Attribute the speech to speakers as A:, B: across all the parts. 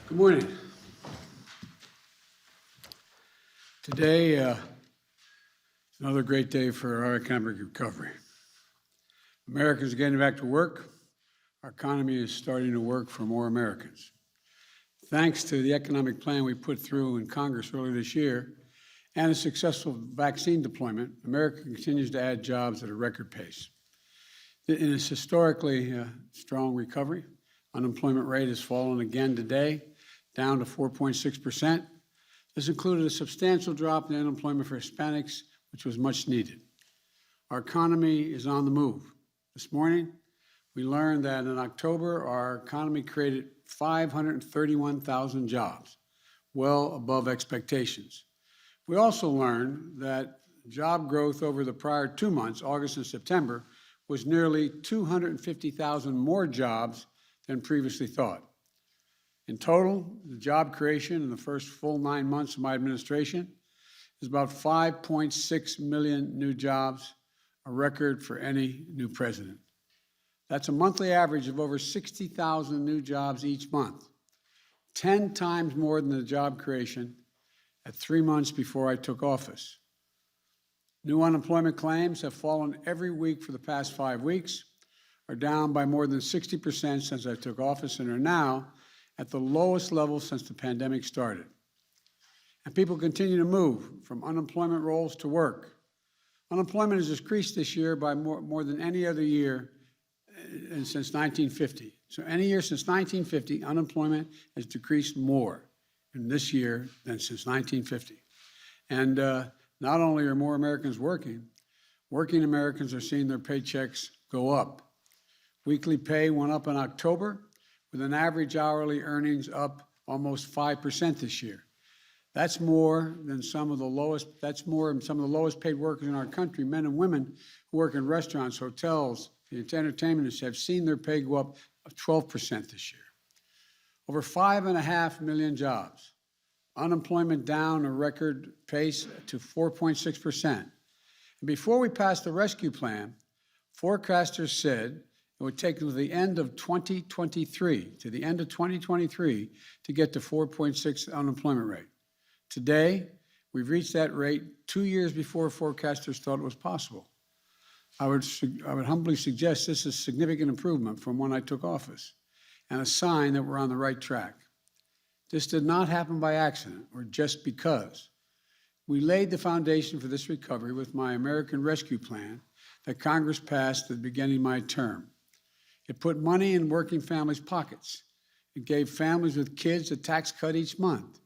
A: Good morning. Today, another great day for our economic recovery. Americans are getting back to work. Our economy is starting to work for more Americans. Thanks to the economic plan we put through in Congress earlier this year and a successful vaccine deployment, America continues to add jobs at a record pace. In this historically strong recovery, unemployment rate has fallen again today, down to 4.6%. This included a substantial drop in unemployment for Hispanics, which was much needed. Our economy is on the move. This morning, we learned that in October, our economy created 531,000 jobs, well above expectations. We also learned that job growth over the prior 2 months, August and September, was nearly 250,000 more jobs than previously thought. In total, the job creation in the first full 9 months of my administration is about 5.6 million new jobs, a record for any new president. That's a monthly average of over 60,000 new jobs each month, 10 times more than the job creation at 3 months before I took office. New unemployment claims have fallen every week for the past 5 weeks, are down by more than 60% since I took office, and are now at the lowest level since the pandemic started. And people continue to move from unemployment rolls to work. Unemployment has decreased this year by more than any other year since 1950. So any year since 1950, unemployment has decreased more in this year than since 1950. And not only are more Americans working Americans are seeing their paychecks go up. Weekly pay went up in October, with an average hourly earnings up almost 5% this year. That's more than some of the lowest paid workers in our country, men and women who work in restaurants, hotels, the entertainment industry, have seen their pay go up 12% this year. Over 5.5 million jobs. Unemployment down a record pace to 4.6%. And before we passed the rescue plan, forecasters said it would take to the end of 2023, to get to 4.6 unemployment rate. Today, we've reached that rate 2 years before forecasters thought it was possible. I would humbly suggest this is a significant improvement from when I took office, and a sign that we're on the right track. This did not happen by accident or just because. We laid the foundation for this recovery with my American Rescue Plan that Congress passed at the beginning of my term. It put money in working families' pockets. It gave families with kids a tax cut each month.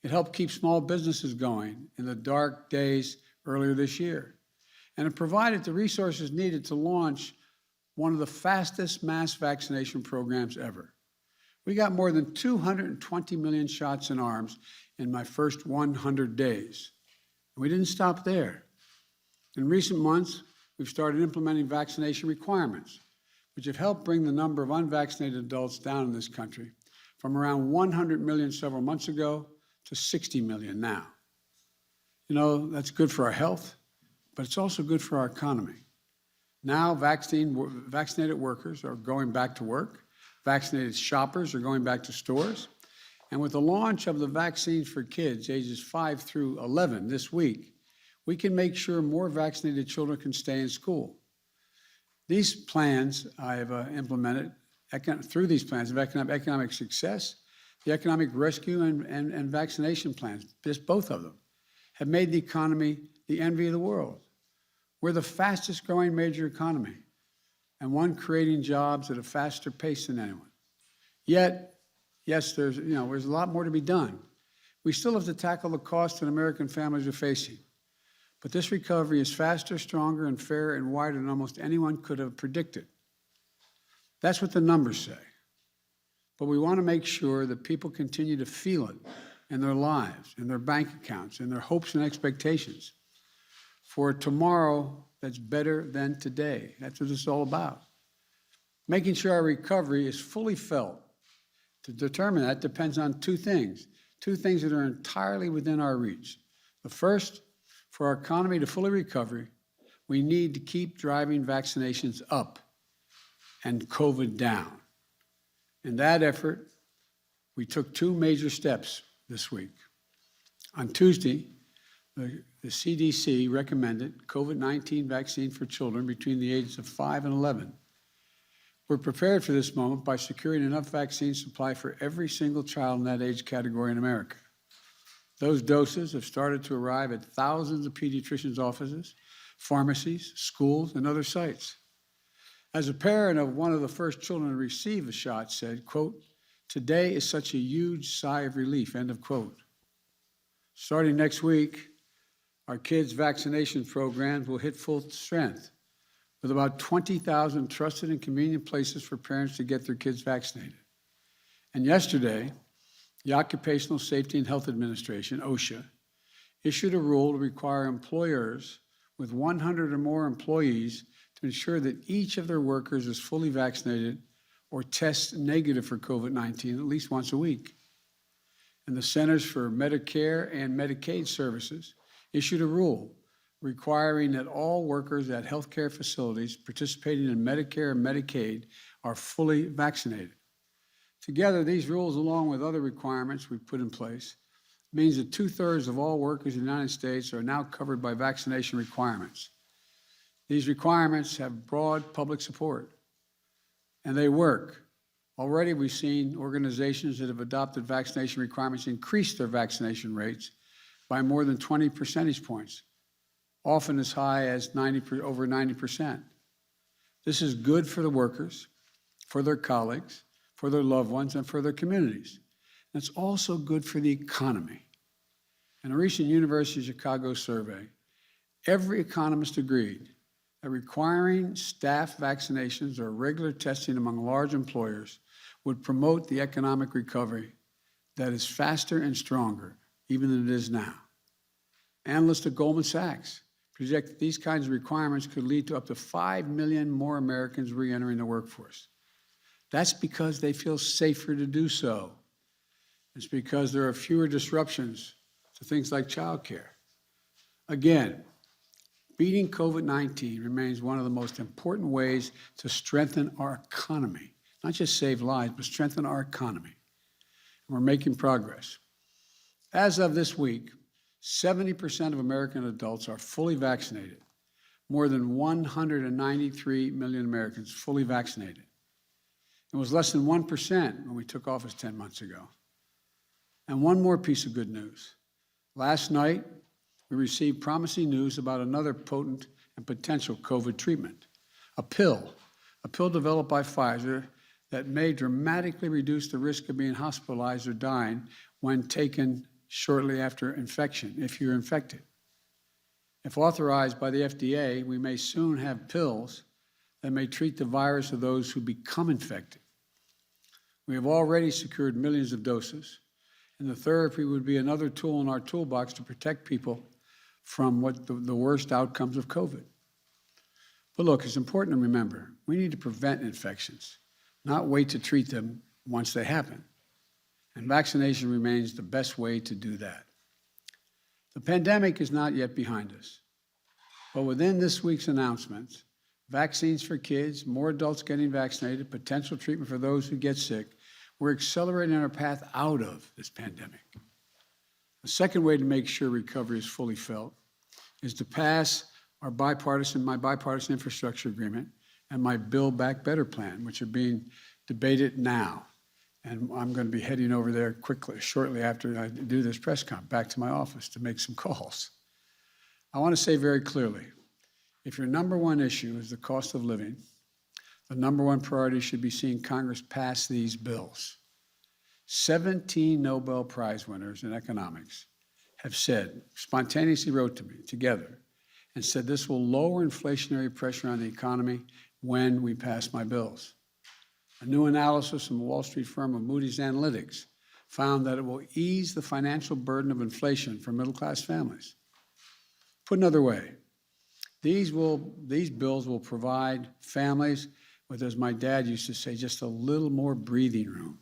A: It helped keep small businesses going in the dark days earlier this year. And it provided the resources needed to launch one of the fastest mass vaccination programs ever. We got more than 220 million shots in arms in my first 100 days. And we didn't stop there. In recent months, we've started implementing vaccination requirements, which have helped bring the number of unvaccinated adults down in this country from around 100 million several months ago to 60 million now. You know, that's good for our health, but it's also good for our economy. Now, vaccinated workers are going back to work. Vaccinated shoppers are going back to stores. And with the launch of the vaccines for kids ages 5 through 11 this week, we can make sure more vaccinated children can stay in school. These plans I have implemented, through these plans of economic success, the economic rescue and vaccination plans, just both of them, have made the economy the envy of the world. We're the fastest growing major economy, and one creating jobs at a faster pace than anyone. Yet, yes, there's a lot more to be done. We still have to tackle the costs that American families are facing. But this recovery is faster, stronger, and fairer and wider than almost anyone could have predicted. That's what the numbers say. But we want to make sure that people continue to feel it in their lives, in their bank accounts, in their hopes and expectations for tomorrow that's better than today. That's what it's all about. Making sure our recovery is fully felt. To determine that depends on two things that are entirely within our reach. The first, for our economy to fully recover, we need to keep driving vaccinations up and COVID down. In that effort, we took two major steps this week. On Tuesday, the CDC recommended COVID-19 vaccine for children between the ages of 5 and 11. We're prepared for this moment by securing enough vaccine supply for every single child in that age category in America. Those doses have started to arrive at thousands of pediatricians' offices, pharmacies, schools, and other sites. As a parent of one of the first children to receive a shot said, quote, "Today is such a huge sigh of relief," end of quote. Starting next week, our kids' vaccination programs will hit full strength with about 20,000 trusted and convenient places for parents to get their kids vaccinated. And yesterday, the Occupational Safety and Health Administration, OSHA, issued a rule to require employers with 100 or more employees to ensure that each of their workers is fully vaccinated or tests negative for COVID-19 at least once a week. And the Centers for Medicare and Medicaid Services issued a rule requiring that all workers at healthcare facilities participating in Medicare and Medicaid are fully vaccinated. Together, these rules, along with other requirements we've put in place, means that 2/3 of all workers in the United States are now covered by vaccination requirements. These requirements have broad public support, and they work. Already, we've seen organizations that have adopted vaccination requirements increase their vaccination rates by more than 20 percentage points, often as high as over 90%. This is good for the workers, for their colleagues, for their loved ones, and for their communities. And it's also good for the economy. In a recent University of Chicago survey, every economist agreed that requiring staff vaccinations or regular testing among large employers would promote the economic recovery that is faster and stronger even than it is now. Analysts at Goldman Sachs project that these kinds of requirements could lead to up to 5 million more Americans re-entering the workforce. That's because they feel safer to do so. It's because there are fewer disruptions to things like childcare. Again, beating COVID-19 remains one of the most important ways to strengthen our economy, not just save lives, but strengthen our economy. And we're making progress. As of this week, 70% of American adults are fully vaccinated. More than 193 million Americans fully vaccinated. It was less than 1% when we took office 10 months ago. And one more piece of good news. Last night, we received promising news about another potent and potential COVID treatment, a pill developed by Pfizer that may dramatically reduce the risk of being hospitalized or dying when taken shortly after infection, if you're infected. If authorized by the FDA, we may soon have pills that may treat the virus of those who become infected. We have already secured millions of doses, and the therapy would be another tool in our toolbox to protect people from the worst outcomes of COVID. But look, it's important to remember, we need to prevent infections, not wait to treat them once they happen. And vaccination remains the best way to do that. The pandemic is not yet behind us, but within this week's announcements, vaccines for kids, more adults getting vaccinated, potential treatment for those who get sick, we're accelerating our path out of this pandemic. The second way to make sure recovery is fully felt is to pass my bipartisan infrastructure agreement and my Build Back Better plan, which are being debated now. And I'm going to be heading over there shortly after I do this press conference, back to my office to make some calls. I want to say very clearly, if your number one issue is the cost of living, the number one priority should be seeing Congress pass these bills. 17 Nobel Prize winners in economics have spontaneously wrote to me together and said this will lower inflationary pressure on the economy when we pass my bills. A new analysis from the Wall Street firm of Moody's Analytics found that it will ease the financial burden of inflation for middle-class families. Put another way, these bills will provide families with, as my dad used to say, just a little more breathing room.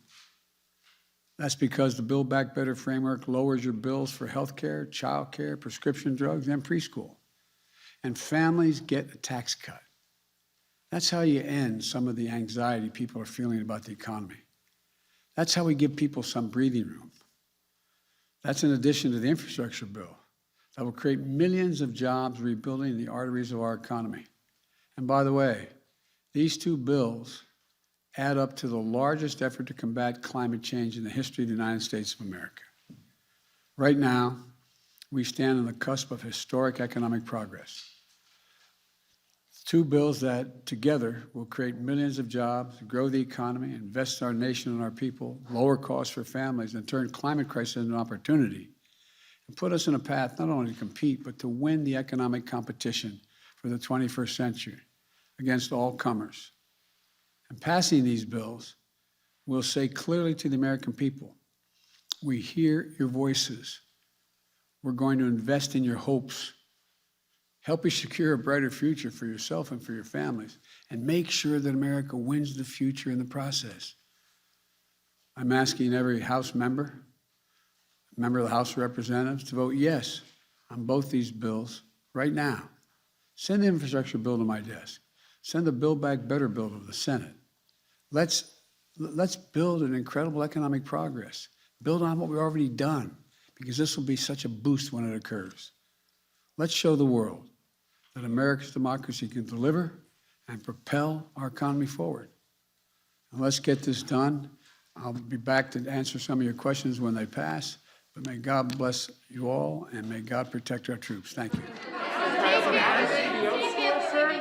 A: That's because the Build Back Better framework lowers your bills for health care, child care, prescription drugs, and preschool. And families get a tax cut. That's how you end some of the anxiety people are feeling about the economy. That's how we give people some breathing room. That's in addition to the infrastructure bill that will create millions of jobs rebuilding the arteries of our economy. And by the way, these two bills add up to the largest effort to combat climate change in the history of the United States of America. Right now, we stand on the cusp of historic economic progress. Two bills that together will create millions of jobs, grow the economy, invest in our nation and our people, lower costs for families, and turn climate crisis into an opportunity, and put us in a path not only to compete, but to win the economic competition for the 21st century against all comers. And passing these bills will say clearly to the American people, we hear your voices. We're going to invest in your hopes, help you secure a brighter future for yourself and for your families, and make sure that America wins the future in the process. I'm asking every House member of the House of Representatives to vote yes on both these bills right now. Send the infrastructure bill to my desk. Send the Build Back Better bill to the Senate. Let's build an incredible economic progress. Build on what we've already done, because this will be such a boost when it occurs. Let's show the world that America's democracy can deliver and propel our economy forward. And let's get this done. I'll be back to answer some of your questions when they pass, but may God bless you all, and may God protect our troops. Thank you.